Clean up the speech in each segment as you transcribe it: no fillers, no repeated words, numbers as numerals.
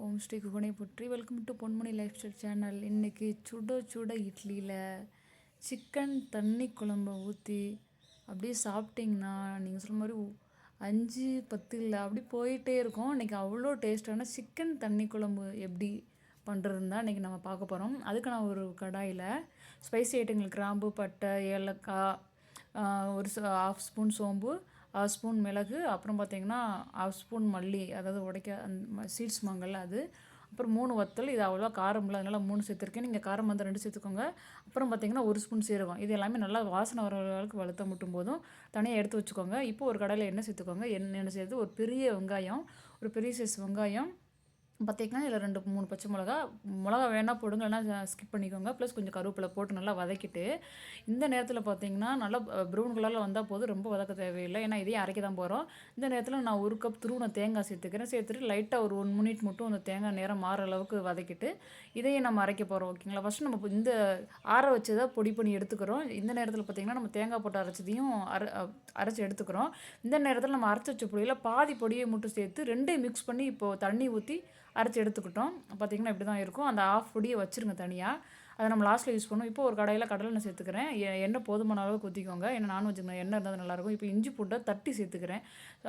ஓம் ஸ்ரீ குகனை போற்றி. Welcome to Ponmani life style channel. இன்றைக்கி சுட சுட இட்லியில் சிக்கன் தண்ணி குழம்பை ஊற்றி அப்படியே சாப்பிட்டிங்கன்னா நீங்கள் சொல்கிற மாதிரி 5-10 இல்லை அப்படி போயிட்டே இருக்கும். இன்றைக்கி அவ்வளோ டேஸ்ட்டான சிக்கன் தண்ணி குழம்பு எப்படி பண்ணுறதுன்னு தான் இன்றைக்கி நம்ம பார்க்க போகிறோம். அதுக்கு நான் ஒரு கடாயில் ஸ்பைசி ஐட்டங்கள் கிராம்பு, பட்டை, ஏலக்காய், ஒரு 1/2 ஸ்பூன் சோம்பு, 1/2 ஸ்பூன் மிளகு, அப்புறம் பார்த்திங்கன்னா 1/2 ஸ்பூன் மல்லி, அதாவது உடைக்க அந்த சீட்ஸ் மாங்கல்ல அது, அப்புறம் 3 வத்தல். இது அவ்வளோ காரம் இல்லை, அதனால் 3 சேர்த்துருக்கேன். நீங்கள் காரம் வந்து 2 சேர்த்துக்கோங்க. அப்புறம் பார்த்திங்கன்னா 1 ஸ்பூன் சீரகம். இது எல்லாமே நல்லா வாசனை வர அளவுக்கு வறுத்த முட்டும் போதும் தனியாக எடுத்து வச்சுக்கோங்க. இப்போ ஒரு கடாயில் எண்ணெய் சேர்த்துக்கோங்க. எண்ணெய் சேர்த்து ஒரு பெரிய வெங்காயம், ஒரு பெரிய சைஸ் வெங்காயம் பார்த்திங்கன்னா இதில் 2-3 பச்சை மிளகா வேணால் போடுங்க, இல்லைனா ஸ்கிப் பண்ணிக்கோங்க. ப்ளஸ் கொஞ்சம் கருவேப்பிலை போட்டு நல்லா வதக்கிட்டு இந்த நேரத்தில் பார்த்திங்கன்னா நல்லா ப்ரௌன் கலரில் வந்தால் போதும், ரொம்ப வதக்க தேவையில்லை. ஏன்னா இதையும் அரைக்க தான் போகிறோம். இந்த நேரத்தில் நான் 1 கப் துருவின தேங்காய் சேர்த்துக்கிறேன். சேர்த்துட்டு லைட்டாக ஒரு 1 மினிட் மட்டும் அந்த தேங்காய் நேரம் மாற அளவுக்கு வதக்கிட்டு இதையும் நம்ம அரைக்க போகிறோம். ஓகேங்களா? ஃபஸ்ட்டு நம்ம இந்த ஆற வச்சதை பொடி பண்ணி எடுத்துக்கிறோம். இந்த நேரத்தில் பார்த்திங்கன்னா நம்ம தேங்காய் போட்டு அரைச்சதையும் அரைச்சி எடுத்துக்கிறோம். இந்த நேரத்தில் நம்ம அரைச்சி வச்ச பொடியில் பாதி பொடியை மட்டும் சேர்த்து 2 மிக்ஸ் பண்ணி இப்போது தண்ணி ஊற்றி அரைச்சி எடுத்துக்கிட்டோம். பார்த்திங்கன்னா இப்படி தான் இருக்கும். அந்த ஆஃப் பொடியை வச்சுருங்க தனியாக, அதை நம்ம லாஸ்ட்டில் யூஸ் பண்ணுவோம். இப்போ ஒரு கடாயில் கடலெண்ணெய் சேர்த்துக்கிறேன். எண்ணெய் போதுமான அளவுக்கு ஊற்றிக்கோங்க. ஏன்னா நான்வெஜ் எண்ணெய் இருந்தால் நல்லாயிருக்கும். இப்போ இஞ்சி பூண்டை தட்டி சேர்த்துக்கிறேன்.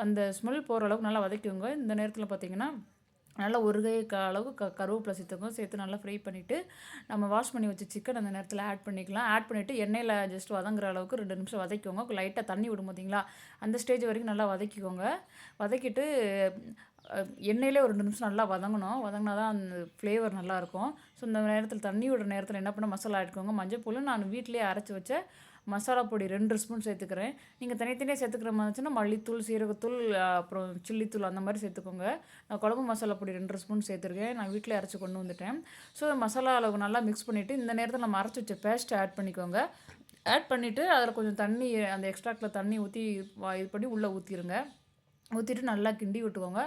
அந்த ஸ்மெல் போகிற அளவுக்கு நல்லா வதக்கிக்கோங்க. இந்த நேரத்தில் பார்த்திங்கன்னா நல்லா ஒரு கை அளவுக்கு கருவேப்பிலை சேர்த்துக்கோங்க. சேர்த்து நல்லா ஃப்ரை பண்ணிவிட்டு நம்ம வாஷ் பண்ணி வச்ச சிக்கன் அந்த நேரத்தில் ஆட் பண்ணிக்கலாம். ஆட் பண்ணிவிட்டு எண்ணெயில் ஜஸ்ட் வதங்குற அளவுக்கு 2 நிமிஷம் வதக்கிக்கோங்க. லைட்டாக தண்ணி விடும் பார்த்தீங்களா, அந்த ஸ்டேஜ் வரைக்கும் நல்லா வதக்கிக்கோங்க. வதக்கிட்டு எண்ணெயிலே ஒரு 2 நிமிஷம் நல்லா வதங்கணும். வதங்கினா தான் அந்த ஃப்ளேவர் நல்லாயிருக்கும். ஸோ இந்த நேரத்தில் தண்ணி விடுற நேரத்தில் என்ன பண்ண மசாலா ஆட்க்கோங்க. மஞ்சள் நான் வீட்டிலேயே அரைச்சி வச்ச மசாலா பொடி 2 ஸ்பூன் சேர்த்துக்கிறேன். நீங்கள் தனித்தனியாக சேர்த்துக்கிற மாதிரி இருந்துச்சுன்னா மல்லித்தூள், சீரகத்தூள், அப்புறம் சில்லித்தூள் அந்த மாதிரி சேர்த்துக்கோங்க. நான் குழம்பு மசாலா பொடி 2 ஸ்பூன் சேர்த்துருக்கேன். நான் வீட்டிலே அரைச்சி கொண்டு வந்துட்டேன். ஸோ மசாலா அளவுக்கு நல்லா மிக்ஸ் பண்ணிவிட்டு இந்த நேரத்தில் நம்ம அரைச்சி வச்ச பேஸ்ட்டை ஆட் பண்ணிக்கோங்க. ஆட் பண்ணிவிட்டு அதில் கொஞ்சம் தண்ணி, அந்த எக்ஸ்ட்ராக்டில் தண்ணி ஊற்றி இது பண்ணி உள்ளே ஊற்றிடுங்க. ஊற்றிட்டு நல்லா கிண்டி விட்டுக்கோங்க.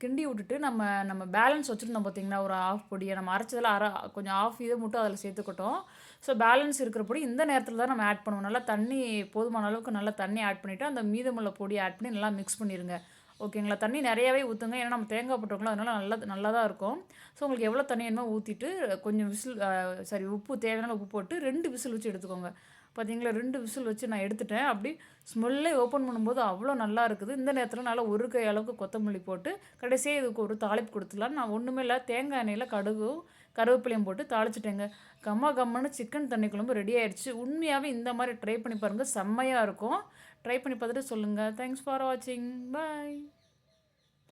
கிண்டி விட்டுட்டு நம்ம பேலன்ஸ் வச்சுருந்தோம் பார்த்திங்கன்னா ஒரு ஆஃப் பொடியை நம்ம அரைச்சதில் கொஞ்சம் ஆஃப் இதை மட்டும் அதில் சேர்த்துக்கிட்டோம். ஸோ பேலன்ஸ் இருக்கிற பொடி இந்த நேரத்தில் தான் நம்ம ஆட் பண்ணுவோம். நல்லா தண்ணி போதுமான அளவுக்கு நல்லா தண்ணி ஆட் பண்ணிவிட்டு அந்த மீதமுள்ள பொடியை ஆட் பண்ணி நல்லா மிக்ஸ் பண்ணிடுங்க. ஓகேங்களா? தண்ணி நிறையாவே ஊற்றுங்க. ஏன்னா நம்ம தேங்காய் போட்டுருக்கோம், அதனால் நல்லா தான் இருக்கும். ஸோ உங்களுக்கு எவ்வளோ தண்ணி வேணுமோ ஊற்றிட்டு கொஞ்சம் உப்பு தேவையான உப்பு போட்டு 2 விசில் வச்சு எடுத்துக்கோங்க. பார்த்தீங்களா, 2 விசில் வச்சு நான் எடுத்துட்டேன். அப்படி ஸ்மெல்லே ஓப்பன் பண்ணும்போது அவ்வளோ நல்லா இருக்குது. இந்த நேரத்தில் நல்லா ஒரு கை அளவுக்கு கொத்தமல்லி போட்டு கடைசியாக இதுக்கு ஒரு தாளிப்பு கொடுத்துலாம். நான் ஒன்றுமே இல்லை, தேங்காய் எண்ணெயில் கடுகும் கருவேப்பிலையும் போட்டு தாளிச்சிட்டேங்க. கம்மன்னு சிக்கன் தண்ணி குழம்பு ரெடி ஆயிடுச்சு. உண்மையாகவே இந்த மாதிரி ட்ரை பண்ணி பாருங்கள், செம்மையாக இருக்கும். ட்ரை பண்ணி பார்த்துட்டு சொல்லுங்கள். தேங்க்ஸ் ஃபார் வாட்சிங். பாய்.